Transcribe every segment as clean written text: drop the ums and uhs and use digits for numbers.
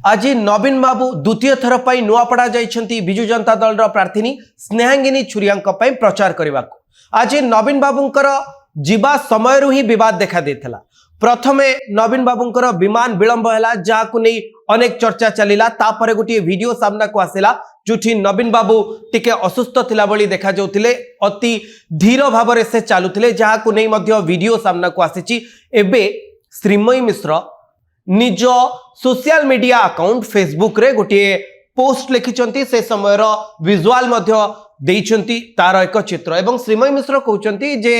आज नवीन बाबू द्वितीय थर पर नुआपड़ा जाइछंती बिजु जनता दल प्रार्थी स्नेहांगिनी छुरिया प्रचार करने को। आज नवीन बाबूंकर जीवा समय ही विवाद देखा देथिला। प्रथमे नवीन बाबूंकर विमान विलंब है जहां नहीं अनेक चर्चा चलिला। तापर गोटे वीडियो सामना को आसिला जोठी नवीन बाबू टिके असुस्थ थिला बली देखा जाउथिले, अति धीर भाव से चलुथिले जहां को नहीं मध्य वीडियो सामना को आसीची। एबे श्रीमयी मिश्र निज सोशल मीडिया अकाउंट फेसबुक रे गोटे पोस्ट लिखिचंती, से समय विजुआल मध्य देइचंती तार एक चित्र। एवं श्रीमयी मिश्र कहउचंती जे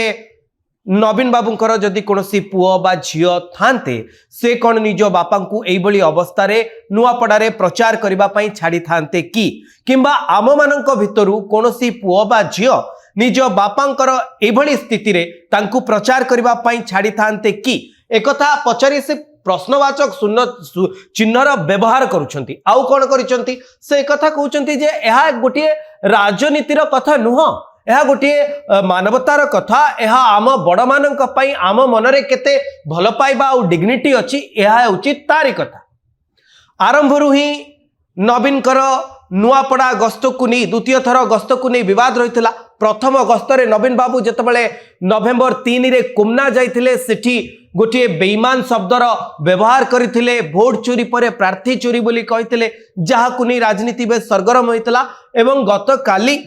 नवीन बाबूंकर जदि कोनोसी पुओ बा झियो थांते से कौन निज बापा को एइबली अवस्था रे नुआपड़ारे प्रचार करबा पई छाड़ी थांते कि किंबा आम मानक भितरु कोनोसी पुओ बा झियो निज बापांकर एइबली स्थिति रे तांकु प्रचार करबा पई छाड़ी थांते कि एकथा पचारि से प्रश्नवाचक शून्य चिन्हर व्यवहार करुछंती। आउ कोन करिसंती से एकथा कहउचंती जे एहा गोटे राजनीतिर कथा नुह, यह गोटे मानवतार कथा। यह आम बड़ मानक पई आम मनरे केते भल पाइबा और डिग्निटी अछि, यह उचित तारी कथा। आरंभरु ही नवीन कर नुआपड़ा गस्त को नहीं द्वितीय थर गस्त को नहीं विवाद रही। प्रथम गस्तरे नवीन बाबू जितेबाला नवेम्बर 3 रे कुमना जाइथिले, सेठी गोटे बेईमान शब्दर व्यवहार करथिले, भोट चोरी पर प्रार्थी चोरी बोली कहिथिले, जहा को नहीं राजनीति बेस सरगरम होइतला। एवं गत काली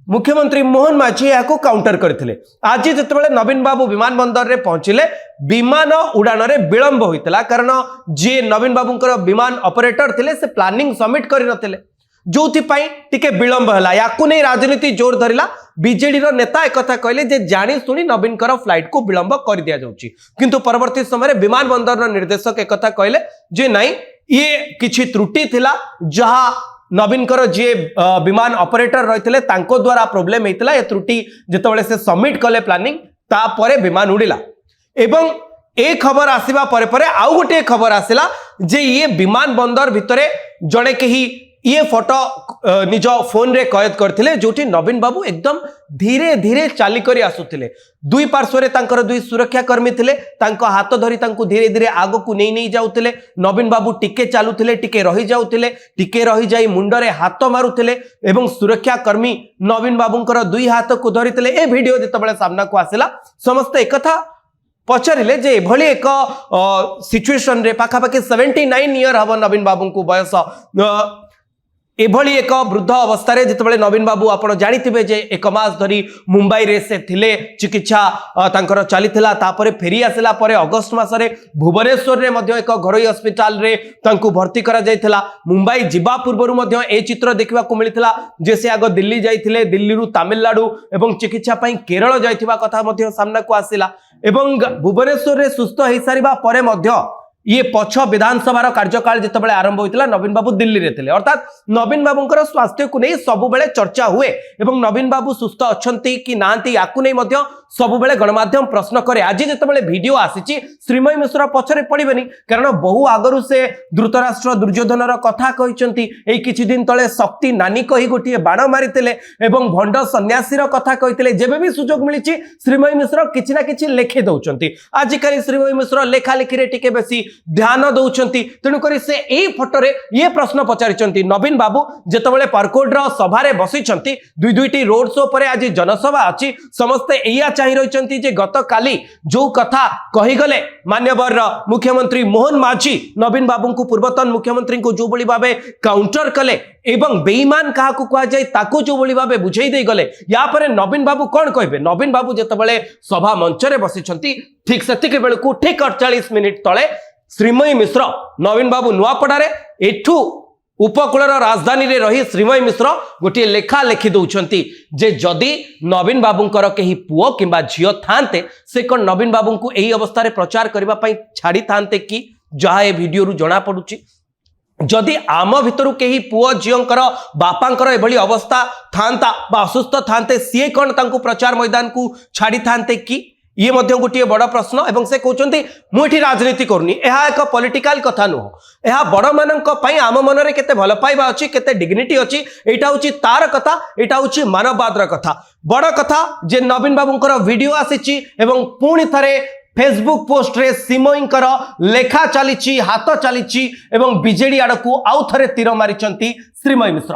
मुख्यमंत्री मोहन माझी या काउंटर करथिले। आज जितेबाला नवीन बाबू विमान बंदर रे पहुंचिले, विमान उड़ान रे विलंब होइतला कारण जे नवीन बाबूंकर विमान ऑपरेटर थिले से प्लानिंग सबमिट करि नथिले, जोथिपाई टिके विलंब हला। याकू नहीं राजनीति जोर धरिला। बीजेडी रो नेता एक कथा कहले जे जानी सुनी नवीन कर फ्लाइट को विलंब कर दिया जाउची, किंतु परवर्ती समय विमान बंदर रो निर्देशक एक कथा कहले जे नहीं ये किछि त्रुटि थिला, जहा नवीन कर जे विमान ऑपरेटर रहितले तांको द्वारा प्रॉब्लम हेतिला। ये त्रुटि जेतेबेले से सबमिट कले प्लानिंग तापरे विमान उड़िला। एवं ए खबर आसीबा परे परे आउ गोटे खबर आसिला जे ये विमान बंदर भितरे जणे केही ये फोटो निज फोन रे कैद करथिले, जोठी नवीन बाबू एकदम धीरे धीरे चाली करी आसुथिले। दुई पार्श्व तांकर दुई सुरक्षा कर्मी थिले, तांको हाथ धरी तांको धीरे धीरे आगो को नहीं जाउथिले। नवीन बाबू टिके चालुथिले, टिके रही जाउथिले, टिके रही जाई मुंडरे हाथ मारुथिले एवं सुरक्षा कर्मी नवीन बाबूंकर दुई हाथ को धरिथिले। ए वीडियो जेतेबेले सामना को आसिला समस्ते एकथा पचारे जे एभली एक सिचुएशन रे पाखापाखि 79 इयर हम नवीन बाबू को बयस, एभली एक वृद्ध अवस्था रे जितेबाला नवीन बाबू आपण जानिथिबे जे एक मास धरी मुंबई रे से थिले, चिकित्सा तांकर चलीथिला। तापरे फेरी आसिला परे अगस्त मासरे भुवनेश्वर रे मध्य एक घरोई हॉस्पिटल रे तांकु भर्ती करा जायथिला। मुंबई जिबा पूर्वरु मध्य ए चित्र देखिबा को मिलिथिला जे से आगो दिल्ली जाइथिले, दिल्ली रु तमिलनाडु एवं चिकित्सा पई केरल जाइथिबा कथा मध्य सामना को आसिला। एवं भुवनेश्वर रे सुस्थ होई सारिबा परे मध्य ये पछ विधानसभा कार्यकाल जितेबाला आरंभ होता नवीन बाबू दिल्ली रे थिले। अर्थात नवीन बाबूंकर स्वास्थ्य को नहीं सबुबेले चर्चा हुए एवं नवीन बाबू सुस्थ अच्छंती कि नांती याकू नहीं मध्य सबुबेले गणमाध्यम प्रश्न करे। आज जितेबाला वीडियो आसीची श्रीमयी मिश्र पछरे पड़िबेनी, कारण बहु आगरु से धृतराष्ट्र दुर्योधनर कथा कहिसंती। एई किछि दिन तळे शक्ति नानी कहि गोटिए बाण मारिथिले एवं भंड सन्यासीर कथा कहिथिले। जेबे भी सुजोग मिलिछि श्रीमयी मिश्र किछि ना किछि लेखि दउचंती। आज काली श्रीमयी मिश्र लेखा लेखि रे टिके बेसी ध्यान दौरान, तेणुक से यही फोटो ये प्रश्न पचारि नवीन बाबू जितेबाला पार्कोड सभा बसी दुईटी रोड शो पर आज जनसभा अच्छी। समस्ते या चाह रही गत काली जो कथा कहीगले मान्यवर मुख्यमंत्री मोहन माझी नवीन बाबू को पूर्वतन मुख्यमंत्री को जो भाव काउंटर कले एवं बेईमान क्या कहुए ताकू जो भाव बुझे दे गले, या पर नवीन बाबू कौन कहे। नवीन बाबू जितेबाला सभा मंच में बसी ठीक से बेलू ठीक 48 मिनिट तले श्रीमयी मिश्र नवीन बाबू नुआपड़ारे एठू उपकूलर राजधानी रे रही श्रीमयी मिश्र गोटे लेखा लेखि दउछंती जे जदि नवीन बाबूंकर केही पुओ किंबा झियो थांते से कोन नवीन बाबू को एही अवस्था रे प्रचार करबा पई छाड़ी थांते कि, जहा ए वीडियो रु जणा पडुची। जदि आम भितरु केही पुओ झियोंकर बापांकर एभली अवस्था थांता बा असुस्थ थांते सी कोन तांकु प्रचार मैदान को छाड़ी थांते कि, ये मध्य गोटे बड़ प्रश्न। एवं से कहते मुझे राजनीति करनी, यह एक पॉलिटिकल कथा नुह, यह बड़ मानक पई आम मन में केते भल पाइबा अच्छी, केते डिग्निटी अच्छी, एटा होची तार कथा, एटा होची मानववादर कथा। बड़ कथा जे नवीन बाबूंकर वीडियो आसीची एवं पुणी थरे फेसबुक पोस्ट रे सिमईंकर लेखा चली हाथ चली बीजेडी आड़ को आउ थे तीर मारी श्रीमयी मिश्र।